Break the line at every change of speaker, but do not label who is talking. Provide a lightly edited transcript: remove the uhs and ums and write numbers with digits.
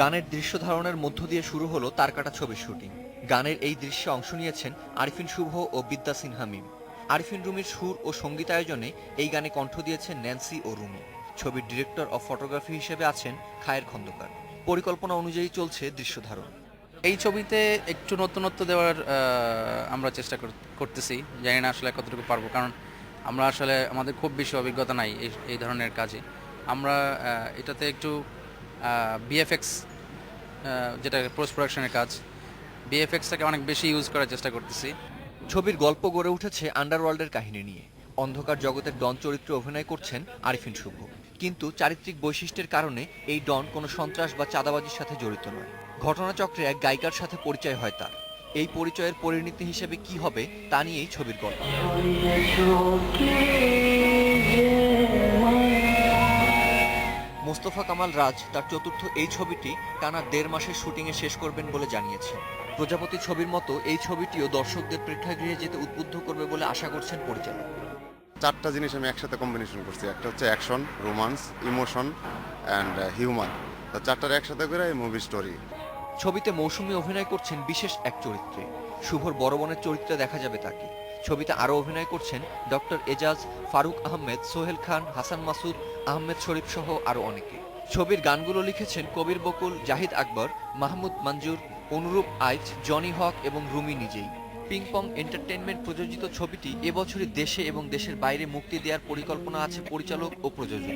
গানের দৃশ্য ধারণের মধ্য দিয়ে শুরু হলো তারকাটা ছবির শুটিং। গানের এই দৃশ্যে অংশ নিয়েছেন আরিফিন শুভ ও বিদ্যা সিনহা মিম। আরিফিন রুমির সুর ও সঙ্গীতায়োজনে এই গানে কণ্ঠ দিয়েছেন ন্যান্সি ও রুমি। ছবির ডিরেক্টর অব ফটোগ্রাফি হিসেবে আছেন খায়ের খন্দকার। পরিকল্পনা অনুযায়ী চলছে দৃশ্য ধারণ।
এই ছবিতে একটু নতুনত্ব দেওয়ার আমরা চেষ্টা করতেছি, জানি না আসলে কতটুকু পারবো, কারণ আমরা আসলে আমাদের খুব বেশি অভিজ্ঞতা নাই এই ধরনের কাজে। আমরা এটাতে একটু বিএফএক্স, যেটা পোস্ট প্রোডাকশনের কাজ, বিএফএক্সটাকে অনেক বেশি ইউজ করার চেষ্টা করতেছি।
ছবির গল্প গড়ে উঠেছে আন্ডারওয়ার্ল্ডের কাহিনী নিয়ে। অন্ধকার জগতের ডন চরিত্রে অভিনয় করছেন আরিফিন শুভ, কিন্তু চারিত্রিক বৈশিষ্ট্যের কারণে এই ডন কোনো সন্ত্রাস বা চাঁদাবাজির সাথে জড়িত নয়। ঘটনাচক্রে এক গায়িকার সাথে পরিচয় হয় তার। এই পরিচয়ের পরিণতি হিসেবে কি হবে তা নিয়েই ছবির গল্প। মোস্তফা কামাল রাজ তার চতুর্থ এই ছবিটি টানা ১.৫ মাসের শুটিংয়ে শেষ করবেন বলে জানিয়েছেন। প্রজাপতি ছবির মতো এই ছবিটিও দর্শকদের প্রেক্ষাগৃহে যেতে উদ্বুদ্ধ করবে বলে আশা করছেন পরিচালক।
4টা জিনিস আমি একসাথে কম্বিনেশন করছি। একটা হচ্ছে action, romance, emotion and humour. তো 4টার একসাথে করে এই মুভি স্টোরি।
ছবিতে মৌসুমী অভিনয় করছেন বিশেষ এক চরিত্রে। শুভর বড় বোনের চরিত্রে দেখা যাবে তাকে। ছবিতে আরও অভিনয় করছেন ডক্টর এজাজ, ফারুক আহমেদ, সোহেল খান, হাসান মাসুদ, আহমেদ শরীফ সহ আরও অনেকে। ছবির গানগুলো লিখেছেন কবির বকুল, জাহিদ আকবর, মাহমুদ মঞ্জুর, অনুরূপ আইচ, জনি হক এবং রুমি নিজেই। পিংপং এন্টারটেইনমেন্ট প্রযোজিত ছবিটি এবছরই দেশে এবং দেশের বাইরে মুক্তি দেওয়ার পরিকল্পনা আছে পরিচালক ও প্রযোজক।